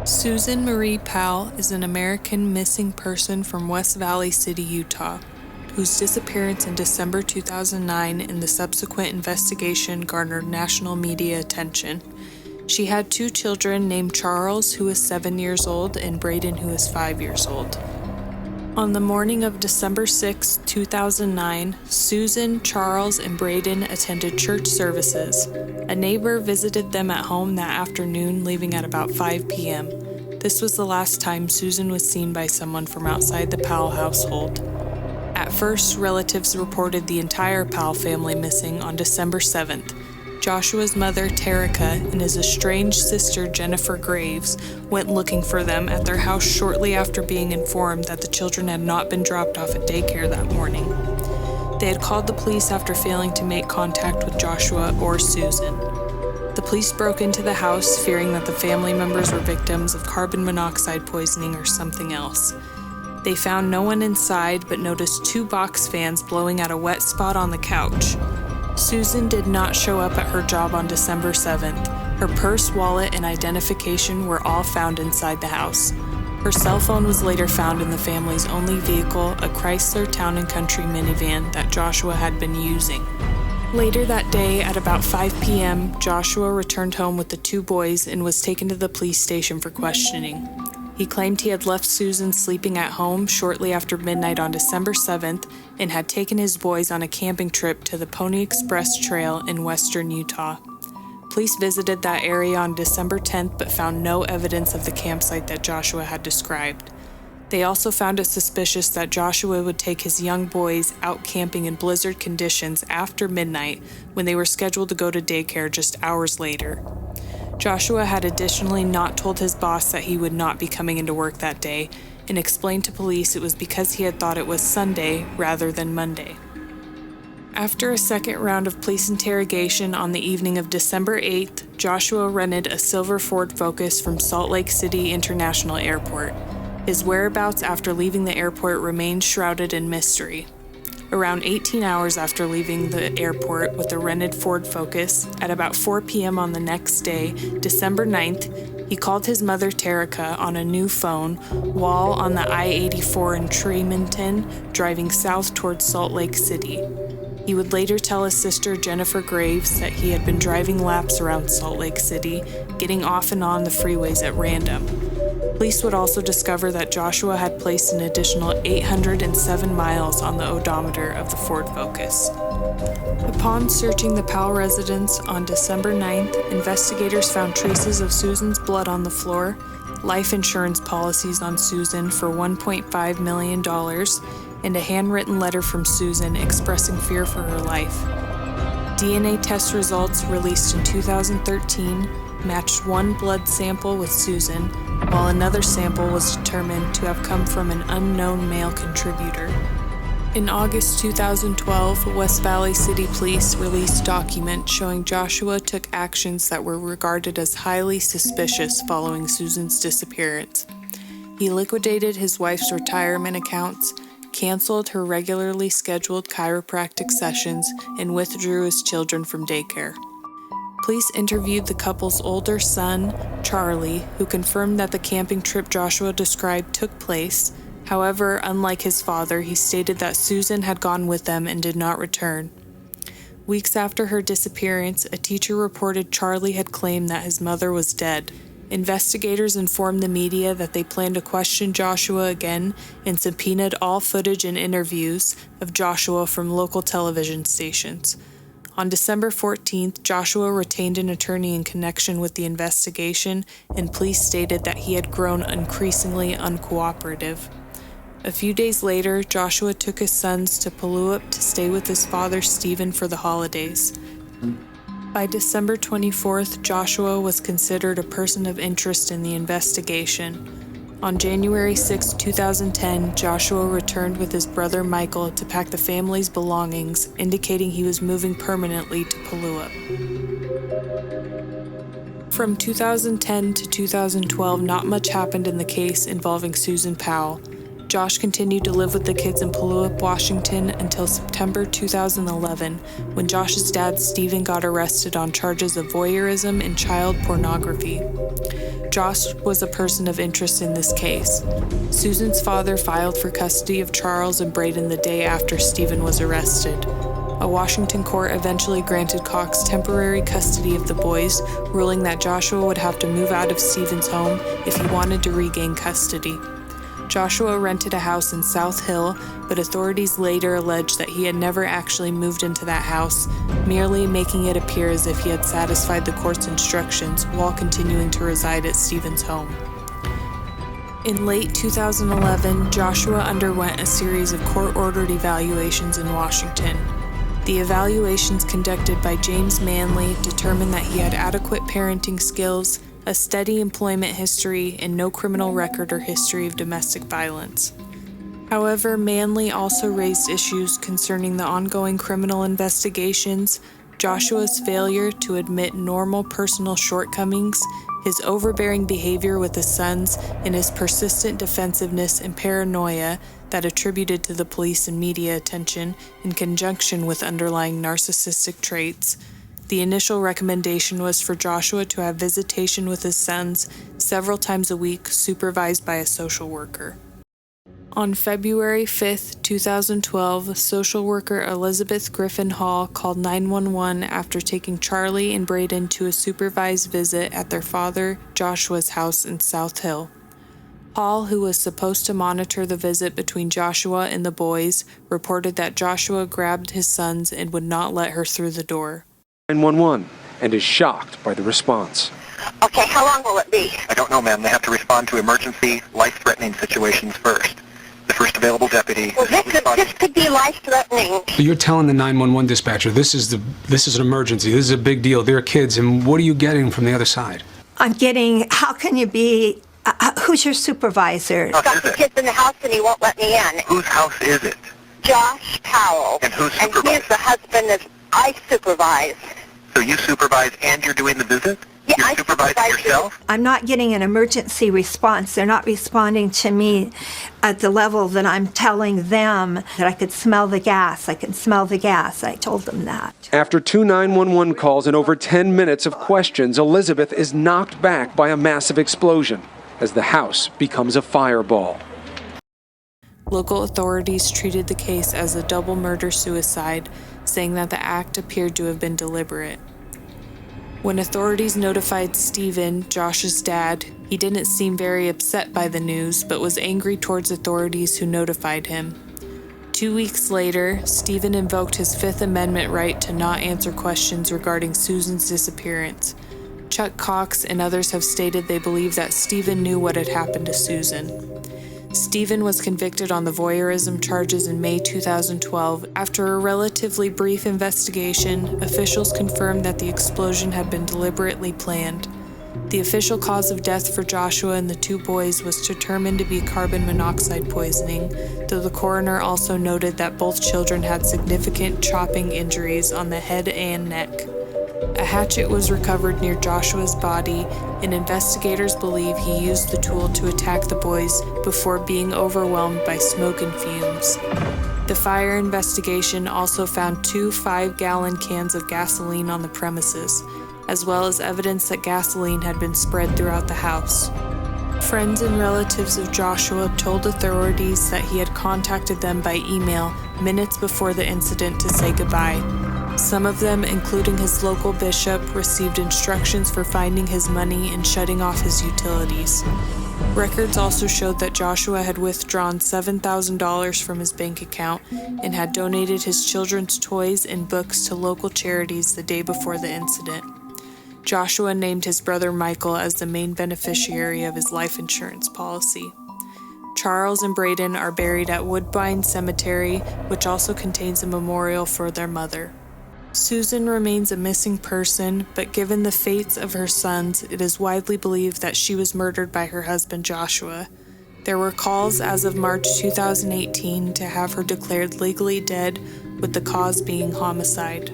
Susan Marie Powell is an American missing person from West Valley City, Utah, whose disappearance in December 2009 and the subsequent investigation garnered national media attention. She had two children named Charles, who was 7 years old, and Braden, who was 5 years old. On the morning of December 6, 2009, Susan, Charles, and Braden attended church services. A neighbor visited them at home that afternoon, leaving at about 5 p.m. This was the last time Susan was seen by someone from outside the Powell household. At first, relatives reported the entire Powell family missing on December 7th. Joshua's mother, Terica, and his estranged sister, Jennifer Graves, went looking for them at their house shortly after being informed that the children had not been dropped off at daycare that morning. They had called the police after failing to make contact with Joshua or Susan. The police broke into the house, fearing that the family members were victims of carbon monoxide poisoning or something else. They found no one inside, but noticed two box fans blowing at a wet spot on the couch. Susan did not show up at her job on December 7th. Her purse, wallet, and identification were all found inside the house. Her cell phone was later found in the family's only vehicle, a Chrysler Town & Country minivan that Joshua had been using. Later that day, at about 5 p.m., Joshua returned home with the two boys and was taken to the police station for questioning. He claimed he had left Susan sleeping at home shortly after midnight on December 7th and had taken his boys on a camping trip to the Pony Express Trail in western Utah. Police visited that area on December 10th but found no evidence of the campsite that Joshua had described. They also found it suspicious that Joshua would take his young boys out camping in blizzard conditions after midnight when they were scheduled to go to daycare just hours later. Joshua had additionally not told his boss that he would not be coming into work that day and explained to police it was because he had thought it was Sunday rather than Monday. After a second round of police interrogation on the evening of December 8th, Joshua rented a silver Ford Focus from Salt Lake City International Airport. His whereabouts after leaving the airport remained shrouded in mystery. Around 18 hours after leaving the airport with the rented Ford Focus, at about 4 p.m. on the next day, December 9th, he called his mother Terica on a new phone while on the I-84 in Tremonton, driving south towards Salt Lake City. He would later tell his sister Jennifer Graves that he had been driving laps around Salt Lake City, getting off and on the freeways at random. Police would also discover that Joshua had placed an additional 807 miles on the odometer of the Ford Focus. Upon searching the Powell residence on December 9th, investigators found traces of Susan's blood on the floor, life insurance policies on Susan for $1.5 million, and a handwritten letter from Susan expressing fear for her life. DNA test results released in 2013 matched one blood sample with Susan, while another sample was determined to have come from an unknown male contributor. In August 2012, West Valley City Police released documents showing Joshua took actions that were regarded as highly suspicious following Susan's disappearance. He liquidated his wife's retirement accounts, canceled her regularly scheduled chiropractic sessions, and withdrew his children from daycare. Police interviewed the couple's older son, Charlie, who confirmed that the camping trip Joshua described took place. However, unlike his father, he stated that Susan had gone with them and did not return. Weeks after her disappearance, a teacher reported Charlie had claimed that his mother was dead. Investigators informed the media that they planned to question Joshua again and subpoenaed all footage and interviews of Joshua from local television stations. On December 14th, Joshua retained an attorney in connection with the investigation, and police stated that he had grown increasingly uncooperative. A few days later, Joshua took his sons to Puyallup to stay with his father, Stephen, for the holidays. By December 24th, Joshua was considered a person of interest in the investigation. On January 6, 2010, Joshua returned with his brother Michael to pack the family's belongings, indicating he was moving permanently to Puyallup. From 2010 to 2012, not much happened in the case involving Susan Powell. Josh continued to live with the kids in Puyallup, Washington until September 2011, when Josh's dad, Stephen, got arrested on charges of voyeurism and child pornography. Josh was a person of interest in this case. Susan's father filed for custody of Charles and Braden the day after Stephen was arrested. A Washington court eventually granted Cox temporary custody of the boys, ruling that Joshua would have to move out of Stephen's home if he wanted to regain custody. Joshua rented a house in South Hill, but authorities later alleged that he had never actually moved into that house, merely making it appear as if he had satisfied the court's instructions while continuing to reside at Stephen's home. In late 2011, Joshua underwent a series of court-ordered evaluations in Washington. The evaluations conducted by James Manley determined that he had adequate parenting skills, a steady employment history, and no criminal record or history of domestic violence. However, Manley also raised issues concerning the ongoing criminal investigations, Joshua's failure to admit normal personal shortcomings, his overbearing behavior with his sons, and his persistent defensiveness and paranoia that attributed to the police and media attention in conjunction with underlying narcissistic traits. The initial recommendation was for Joshua to have visitation with his sons several times a week, supervised by a social worker. On February 5, 2012, social worker Elizabeth Griffin Hall called 911 after taking Charlie and Braden to a supervised visit at their father Joshua's house in South Hill. Hall, who was supposed to monitor the visit between Joshua and the boys, reported that Joshua grabbed his sons and would not let her through the door. 911 and is shocked by the response. Okay, how long will it be? I don't know, ma'am. They have to respond to emergency, life-threatening situations first. The first available deputy. Well, this could be life-threatening. So you're telling the 911 dispatcher this is an emergency. This is a big deal. There are kids, and what are you getting from the other side? I'm getting. How can you be? Who's your supervisor? I've got the kids in the house and he won't let me in. Whose house is it? Josh Powell. And who's And supervising? he's the husband that I supervise. So you supervise and you're doing the visit? Yeah, You're I supervising supervise yourself? I'm not getting an emergency response. They're not responding to me at the level that I'm telling them that I could smell the gas. I can smell the gas. I told them that. After 2 911 calls and over 10 minutes of questions, Elizabeth is knocked back by a massive explosion as the house becomes a fireball. Local authorities treated the case as a double murder-suicide, saying that the act appeared to have been deliberate. When authorities notified Stephen, Josh's dad, he didn't seem very upset by the news, but was angry towards authorities who notified him. 2 weeks later, Stephen invoked his Fifth Amendment right to not answer questions regarding Susan's disappearance. Chuck Cox and others have stated they believe that Stephen knew what had happened to Susan. Stephen was convicted on the voyeurism charges in May 2012. After a relatively brief investigation, officials confirmed that the explosion had been deliberately planned. The official cause of death for Joshua and the two boys was determined to be carbon monoxide poisoning, though the coroner also noted that both children had significant chopping injuries on the head and neck. A hatchet was recovered near Joshua's body, and investigators believe he used the tool to attack the boys before being overwhelmed by smoke and fumes. The fire investigation also found 2 5-gallon cans of gasoline on the premises, as well as evidence that gasoline had been spread throughout the house. Friends and relatives of Joshua told authorities that he had contacted them by email minutes before the incident to say goodbye. Some of them, including his local bishop, received instructions for finding his money and shutting off his utilities. Records also showed that Joshua had withdrawn $7,000 from his bank account and had donated his children's toys and books to local charities the day before the incident. Joshua named his brother Michael as the main beneficiary of his life insurance policy. Charles and Braden are buried at Woodbine Cemetery, which also contains a memorial for their mother. Susan remains a missing person, but given the fates of her sons, it is widely believed that she was murdered by her husband Joshua. There were calls as of March 2018 to have her declared legally dead, with the cause being homicide.